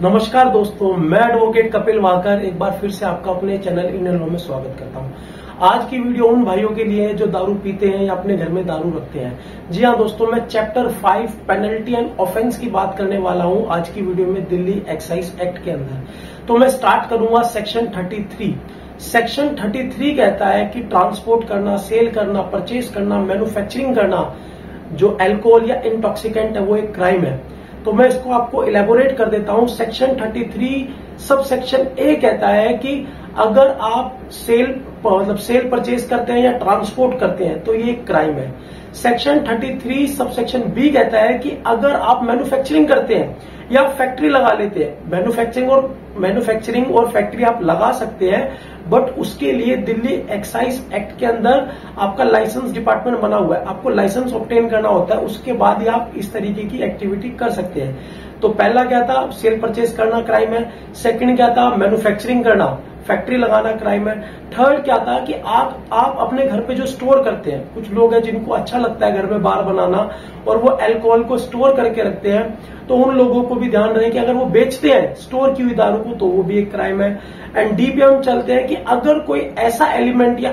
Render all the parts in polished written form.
नमस्कार दोस्तों, मैं एडवोकेट कपिल वाकर एक बार फिर से आपका अपने चैनल इंडियन लॉ में स्वागत करता हूं। आज की वीडियो उन भाइयों के लिए है जो दारू पीते हैं या अपने घर में दारू रखते हैं। जी हां दोस्तों, मैं चैप्टर 5 पेनल्टी एंड ऑफेंस की बात करने वाला हूं आज की वीडियो में दिल्ली एक्साइज एक्ट के अंदर। तो मैं स्टार्ट करूंगा सेक्शन 33। सेक्शन 33 कहता है कि ट्रांसपोर्ट करना, सेल करना, परचेज करना, मैन्युफैक्चरिंग करना जो अल्कोहल या इंटॉक्सिकेंट है वो एक क्राइम है। तो मैं इसको आपको इलेबोरेट कर देता हूं। सेक्शन 33 सब सेक्शन ए कहता है कि अगर आप सेल परचेज करते हैं या ट्रांसपोर्ट करते हैं तो ये एक क्राइम है। सेक्शन 33 सब सेक्शन बी कहता है कि अगर आप मैन्युफैक्चरिंग करते हैं या फैक्ट्री लगा लेते हैं, मैन्युफैक्चरिंग और फैक्ट्री आप लगा सकते हैं, बट उसके लिए दिल्ली एक्साइज एक्ट के अंदर आपका लाइसेंस डिपार्टमेंट बना हुआ है, आपको लाइसेंस ऑब्टेन करना होता है, उसके बाद ही आप इस तरीके की एक्टिविटी कर सकते हैं। तो पहला क्या था, सेल परचेज करना क्राइम है। सेकंड क्या था, मैन्युफैक्चरिंग करना, फैक्ट्री लगाना क्राइम है। थर्ड क्या था कि आप अपने घर पे जो स्टोर करते हैं, कुछ लोग हैं जिनको अच्छा लगता है घर में बार बनाना और वो अल्कोहल को स्टोर करके रखते हैं, तो उन लोगों को भी ध्यान रहे कि अगर वो बेचते हैं स्टोर की हुई दारू को तो वो भी एक क्राइम है। एंड डी पे हम चलते हैं कि अगर कोई ऐसा एलिमेंट या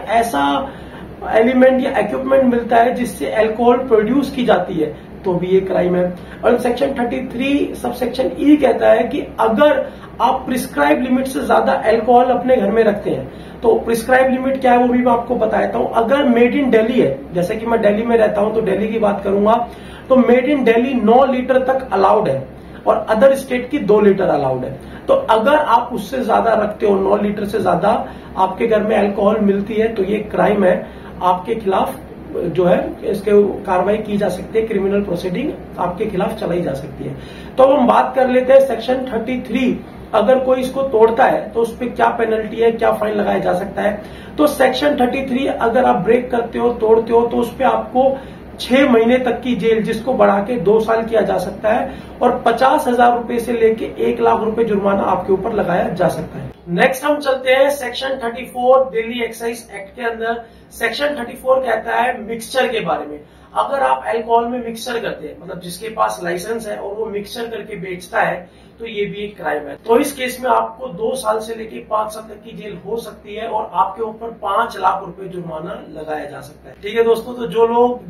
इक्विपमेंट मिलता है जिससे अल्कोहल प्रोड्यूस की जाती है तो भी ये क्राइम है। और सेक्शन 33 सब सेक्शन ई कहता है कि अगर आप प्रिस्क्राइब लिमिट से ज्यादा अल्कोहल अपने घर में रखते हैं, तो प्रिस्क्राइब लिमिट क्या है वो भी मैं आपको बताता हूं। अगर मेड इन दिल्ली है, जैसे कि मैं दिल्ली में रहता हूं तो दिल्ली की बात करूंगा, तो मेड इन दिल्ली 9 लीटर तक अलाउड है और अदर स्टेट की 2 लीटर अलाउड है। तो अगर आप उससे ज्यादा रखते हो, 9 लीटर से ज्यादा आपके घर में अल्कोहल मिलती है तो ये क्राइम है। आपके खिलाफ जो है इसके कार्रवाई की जा सकती है, क्रिमिनल प्रोसीडिंग आपके खिलाफ चलाई जा सकती है। तो अब हम बात कर लेते हैं सेक्शन 33। अगर कोई इसको तोड़ता है तो उस पर क्या पेनल्टी है, क्या फाइन लगाया जा सकता है। तो सेक्शन 33 अगर आप ब्रेक करते हो, तोड़ते हो, तो उस पर आपको 6 महीने तक की जेल, जिसको बढ़ा के 2 साल किया जा सकता है, और 50,000 रुपए से लेके 1 लाख रुपए जुर्माना आपके ऊपर लगाया जा सकता है। नेक्स्ट हम चलते हैं सेक्शन 34 दिल्ली एक्साइज एक्ट के अंदर। सेक्शन 34 कहता है मिक्सचर के बारे में। अगर आप अल्कोहल में मिक्सचर करते हैं, मतलब जिसके पास लाइसेंस है और वो मिक्सचर करके बेचता है, तो ये भी एक क्राइम है। तो इस केस में आपको 2 साल से लेके 5 साल तक की जेल हो सकती है और आपके ऊपर 5 लाख रुपए जुर्माना लगाया जा सकता है। ठीक है दोस्तों, तो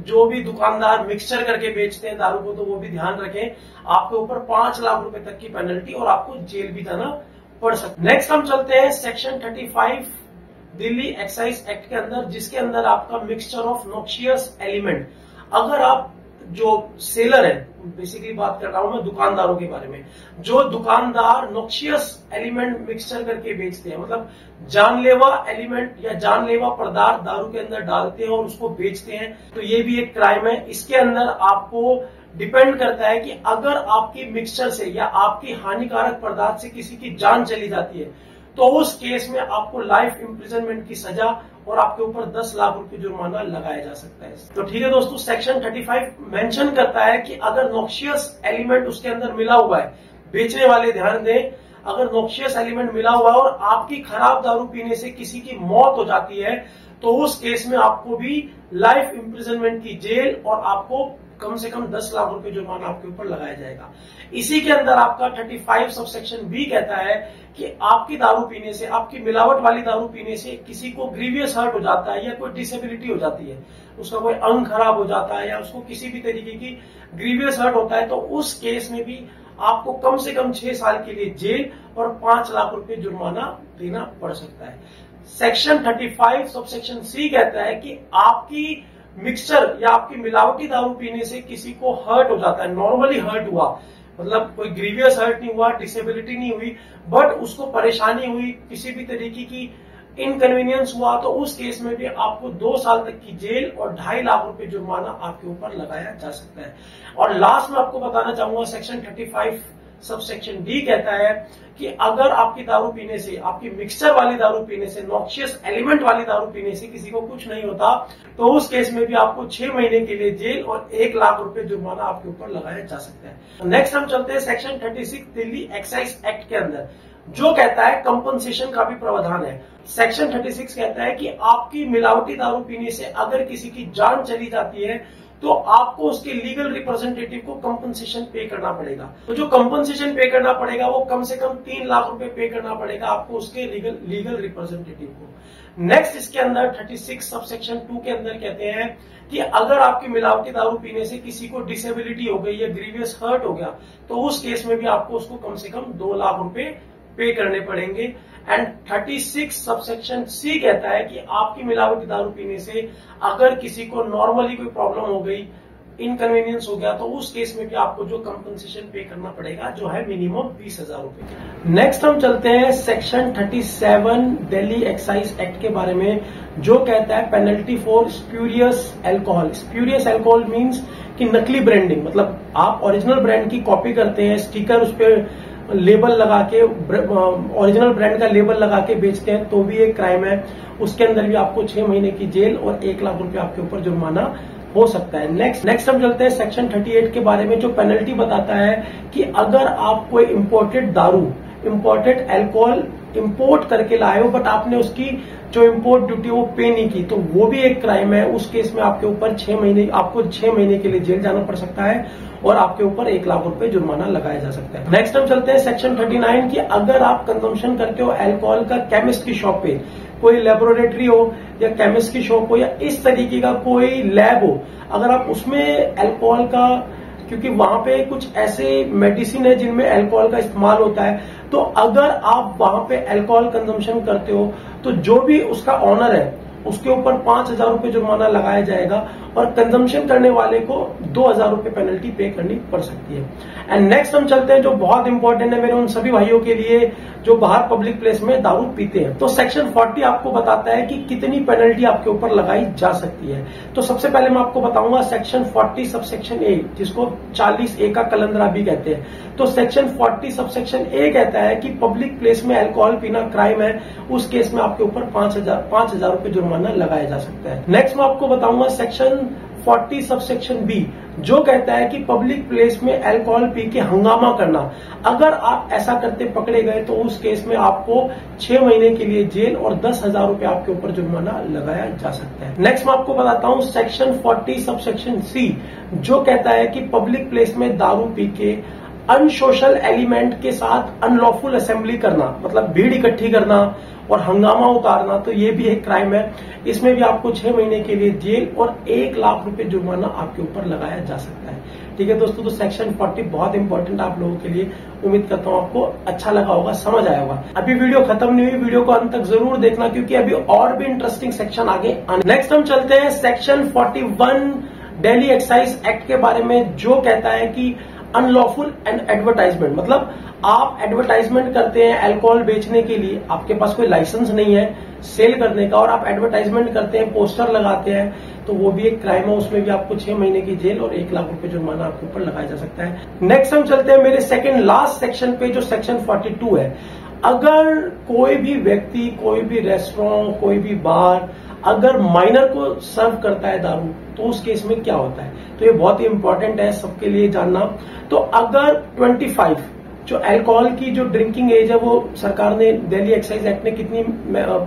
जो भी दुकानदार मिक्सचर करके बेचते हैं दारू को, तो वो भी ध्यान रखें, आपके ऊपर 5 लाख रुपए तक की पेनल्टी और आपको जेल भी जाना पड़ सकता है। नेक्स्ट हम चलते हैं सेक्शन 35 दिल्ली एक्साइज एक्ट के अंदर, जिसके अंदर आपका मिक्सचर ऑफ नॉक्शियस एलिमेंट। अगर आप जो सेलर है, बेसिकली बात कर रहा हूं मैं दुकानदारों के बारे में, जो दुकानदार नॉक्शियस एलिमेंट मिक्सचर करके बेचते हैं, मतलब जानलेवा एलिमेंट या जानलेवा पदार्थ दारू के अंदर डालते हैं और उसको बेचते हैं, तो ये भी एक क्राइम है। इसके अंदर आपको डिपेंड करता है कि अगर आपकी मिक्सचर से या आपकी हानिकारक पदार्थ से किसी की जान चली जाती है तो उस केस में आपको लाइफ इम्प्रिजनमेंट की सजा और आपके ऊपर 10 लाख रुपए जुर्माना लगाया जा सकता है। तो ठीक है दोस्तों, सेक्शन 35 मेंशन करता है कि अगर नॉक्शियस एलिमेंट उसके अंदर मिला हुआ है, बेचने वाले ध्यान दें, अगर नॉक्शियस एलिमेंट मिला हुआ है और आपकी खराब दारू पीने से किसी की मौत हो जाती है तो उस केस में आपको भी लाइफ इम्प्रिजनमेंट की जेल और आपको कम से कम 10 लाख रुपए जुर्माना आपके ऊपर लगाया जाएगा। इसी के अंदर आपका 35 सब सेक्शन बी कहता है कि आपकी दारू पीने से, आपकी मिलावट वाली दारू पीने से किसी को ग्रीवियस हर्ट हो जाता है या कोई डिसेबिलिटी हो जाती है, उसका कोई अंग खराब हो जाता है या उसको किसी भी तरीके की ग्रीवियस हर्ट होता है, तो उस केस में भी आपको कम से कम 6 साल के लिए जेल और 5 लाख रुपए जुर्माना देना पड़ सकता है। सेक्शन 35 सब सेक्शन सी कहता है कि आपकी मिक्सचर या आपकी मिलावटी दारू पीने से किसी को हर्ट हो जाता है, नॉर्मली हर्ट हुआ, मतलब कोई ग्रीवियस हर्ट नहीं हुआ, डिसेबिलिटी नहीं हुई, बट उसको परेशानी हुई, किसी भी तरीके की इनकन्वीनियंस हुआ, तो उस केस में भी आपको 2 साल तक की जेल और 2.5 लाख रुपए जुर्माना आपके ऊपर लगाया जा सकता है। और लास्ट में आपको बताना चाहूंगा, सेक्शन 35 सब सेक्शन डी कहता है कि अगर आपकी दारू पीने से, आपकी मिक्सचर वाली दारू पीने से, नॉक्शियस एलिमेंट वाली दारू पीने से किसी को कुछ नहीं होता, तो उस केस में भी आपको 6 महीने के लिए जेल और 1 लाख रुपए जुर्माना आपके ऊपर लगाया जा सकता है। नेक्स्ट हम चलते हैं सेक्शन 36 दिल्ली एक्साइज एक्ट के अंदर, जो कहता है कंपनसेशन का भी प्रावधान है। सेक्शन 36 कहता है कि आपकी मिलावटी दारू पीने से अगर किसी की जान चली जाती है तो आपको उसके लीगल रिप्रेजेंटेटिव को कंपनसेशन पे करना पड़ेगा। तो जो कंपनसेशन पे करना पड़ेगा वो कम से कम 3 लाख रुपए पे करना पड़ेगा आपको उसके लीगल रिप्रेजेंटेटिव को। नेक्स्ट इसके अंदर 36 सबसेक्शन 2 के अंदर कहते हैं कि अगर आपकी मिलावटी दारू पीने से किसी को डिसेबिलिटी हो गई या ग्रीवियस हर्ट हो गया तो उस केस में भी आपको उसको कम से कम 2 लाख रुपए पे करने पड़ेंगे। एंड 36 सबसेक्शन सी कहता है कि आपकी मिलावटी दारू पीने से अगर किसी को नॉर्मली कोई प्रॉब्लम हो गई, इनकन्वीनियंस हो गया, तो उस केस में भी आपको जो कंपनसेशन पे करना पड़ेगा जो है मिनिमम 20,000 रुपए। नेक्स्ट हम चलते हैं सेक्शन 37 दिल्ली एक्साइज एक्ट के बारे में, जो कहता है penalty for spurious alcohol. Spurious alcohol means कि नकली ब्रांडिंग, मतलब आप ओरिजिनल ब्रांड की कॉपी करते हैं, स्टिकर उस पर लेबल लगा के ओरिजिनल ब्रांड का लेबल लगा के बेचते हैं तो भी एक क्राइम है। उसके अंदर भी आपको 6 महीने की जेल और 1 लाख रुपए आपके ऊपर जुर्माना हो सकता है। नेक्स्ट हम चलते हैं सेक्शन 38 के बारे में, जो पेनल्टी बताता है कि अगर आप कोई इंपोर्टेड दारू, इंपोर्टेड अल्कोहल इंपोर्ट करके लाए हो बट आपने उसकी जो इंपोर्ट ड्यूटी वो पे नहीं की, तो वो भी एक क्राइम है। उस केस में आपके ऊपर 6 महीने के लिए जेल जाना पड़ सकता है और आपके ऊपर 1 लाख रुपए जुर्माना लगाया जा सकता है। नेक्स्ट हम चलते हैं सेक्शन 39 की अगर आप कंजम्पशन करते हो अल्कोहल का केमिस्ट की शॉप पे, कोई लेबोरेटरी हो या केमिस्ट की शॉप हो या इस तरीके का कोई लैब हो, अगर आप उसमें अल्कोहल का, क्योंकि वहां पे कुछ ऐसे मेडिसिन है जिनमें अल्कोहल का इस्तेमाल होता है, तो अगर आप वहां पे अल्कोहल कंजम्पशन करते हो तो जो भी उसका ऑनर है उसके ऊपर 5,000 रुपए जुर्माना लगाया जाएगा और कंजम्पशन करने वाले को 2,000 रुपए पेनल्टी पे करनी पड़ सकती है। एंड नेक्स्ट हम चलते हैं जो बहुत इंपॉर्टेंट है मेरे उन सभी भाइयों के लिए जो बाहर पब्लिक प्लेस में दारू पीते हैं। तो सेक्शन 40 आपको बताता है कि कितनी पेनल्टी आपके ऊपर लगाई जा सकती है। तो सबसे पहले मैं आपको बताऊंगा सेक्शन 40 सबसेक्शन ए, जिसको 40A का कलंदरा भी कहते हैं। तो सेक्शन 40 सबसेक्शन ए कहता है कि पब्लिक प्लेस में अल्कोहल पीना क्राइम है, उस केस में आपके ऊपर 5,000 रुपए जुर्माना लगाया जा सकता है। नेक्स्ट मैं आपको बताऊंगा सेक्शन 40 सबसेक्शन बी, जो कहता है कि पब्लिक प्लेस में अल्कोहल पी के हंगामा करना, अगर आप ऐसा करते पकड़े गए तो उस केस में आपको 6 महीने के लिए जेल और 10,000 रुपए आपके ऊपर जुर्माना लगाया जा सकता है। नेक्स्ट मैं आपको बताता हूं सेक्शन 40 सबसेक्शन सी, जो कहता है कि पब्लिक प्लेस में दारू पी के अनसोशल एलिमेंट के साथ अनलॉफुल असेंबली करना, मतलब भीड़ इकट्ठी करना और हंगामा उतारना, तो ये भी एक क्राइम है। इसमें भी आपको 6 महीने के लिए जेल और 1 लाख रुपए जुर्माना आपके ऊपर लगाया जा सकता है। ठीक है दोस्तों, तो सेक्शन 40 बहुत इंपॉर्टेंट आप लोगों के लिए। उम्मीद करता हूं आपको अच्छा लगा होगा, समझ आया होगा। अभी वीडियो खत्म नहीं हुई, वीडियो को अंत तक जरूर देखना क्योंकि अभी और भी इंटरेस्टिंग सेक्शन आगे आने। नेक्स्ट हम चलते हैं सेक्शन 41 दिल्ली एक्साइज एक्ट के बारे में, जो कहता है कि अनलॉफुल एंड एडवर्टाइजमेंट, मतलब आप एडवर्टाइजमेंट करते हैं अल्कोहल बेचने के लिए, आपके पास कोई लाइसेंस नहीं है सेल करने का और आप एडवर्टाइजमेंट करते हैं, पोस्टर लगाते हैं, तो वो भी एक क्राइम है। उसमें भी आपको 6 महीने की जेल और 1 लाख रुपए जुर्माना आपके ऊपर लगाया जा सकता है। नेक्स्ट हम चलते हैं मेरे सेकंड लास्ट सेक्शन पे, जो सेक्शन 42 है। अगर कोई भी व्यक्ति, कोई भी रेस्टोरेंट, कोई भी बार अगर माइनर को सर्व करता है दारू, तो उस केस में क्या होता है, तो ये बहुत ही इंपॉर्टेंट है सबके लिए जानना। तो अगर 25 जो अल्कोहल की जो ड्रिंकिंग एज है वो सरकार ने दिल्ली एक्साइज एक्ट ने कितनी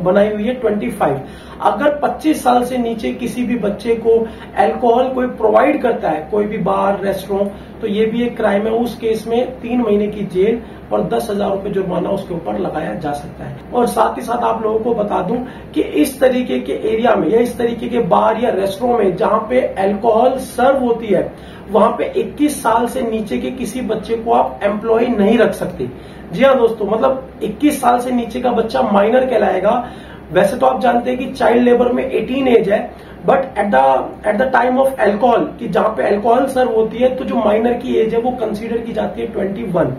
बनाई हुई है, 25। अगर 25 साल से नीचे किसी भी बच्चे को अल्कोहल कोई प्रोवाइड करता है, कोई भी बार रेस्टोरेंट, तो ये भी एक क्राइम है। उस केस में 3 महीने की जेल और 10,000 रुपए जुर्माना उसके ऊपर लगाया जा सकता है। और साथ ही साथ आप लोगों को बता दूं कि इस तरीके के एरिया में या इस तरीके के बार या रेस्टोरेंट में जहां पे अल्कोहल सर्व होती है, वहां पे 21 साल से नीचे के किसी बच्चे को आप एम्प्लॉय नहीं रख सकते। जी हाँ दोस्तों, मतलब 21 साल से नीचे का बच्चा माइनर कहलाएगा। वैसे तो आप जानते हैं कि चाइल्ड लेबर में 18 एज है, but at the time of alcohol, कि जहां पे अल्कोहल सर्व होती है, तो जो माइनर की एज है वो कंसीडर की जाती है 21।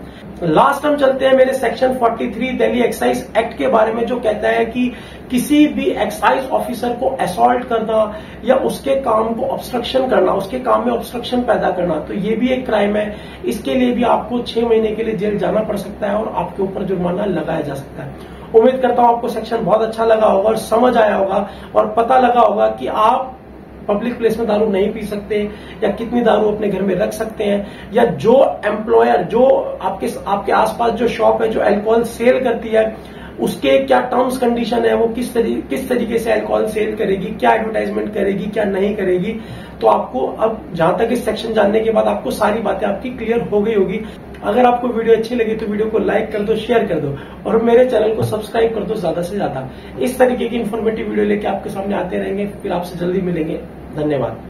लास्ट हम चलते हैं मेरे सेक्शन 43 दिल्ली एक्साइज एक्ट के बारे में, जो कहता है कि किसी भी एक्साइज ऑफिसर को असॉल्ट करना या उसके काम को ऑब्स्ट्रक्शन करना, उसके काम में ऑब्स्ट्रक्शन पैदा करना, तो ये भी एक क्राइम है। इसके लिए भी आपको 6 महीने के लिए जेल जाना पड़ सकता है और आपके ऊपर जुर्माना लगाया जा सकता है। उम्मीद करता हूं आपको सेक्शन बहुत अच्छा लगा होगा और समझ आया होगा और पता लगा होगा कि आप पब्लिक प्लेस में दारू नहीं पी सकते या कितनी दारू अपने घर में रख सकते हैं, या जो एम्प्लॉयर, जो आपके आसपास जो शॉप है जो अल्कोहल सेल करती है, उसके क्या टर्म्स कंडीशन है, वो किस तरीके से अल्कोहल सेल करेगी, क्या एडवर्टाइजमेंट करेगी, क्या नहीं करेगी। तो आपको अब जहां तक इस सेक्शन जानने के बाद आपको सारी बातें आपकी क्लियर हो गई होगी। अगर आपको वीडियो अच्छी लगी तो वीडियो को लाइक कर दो, शेयर कर दो और मेरे चैनल को सब्सक्राइब कर दो ज्यादा से ज्यादा। इस तरीके की इन्फॉर्मेटिव वीडियो लेके आपके सामने आते रहेंगे। फिर आपसे जल्दी मिलेंगे। धन्यवाद।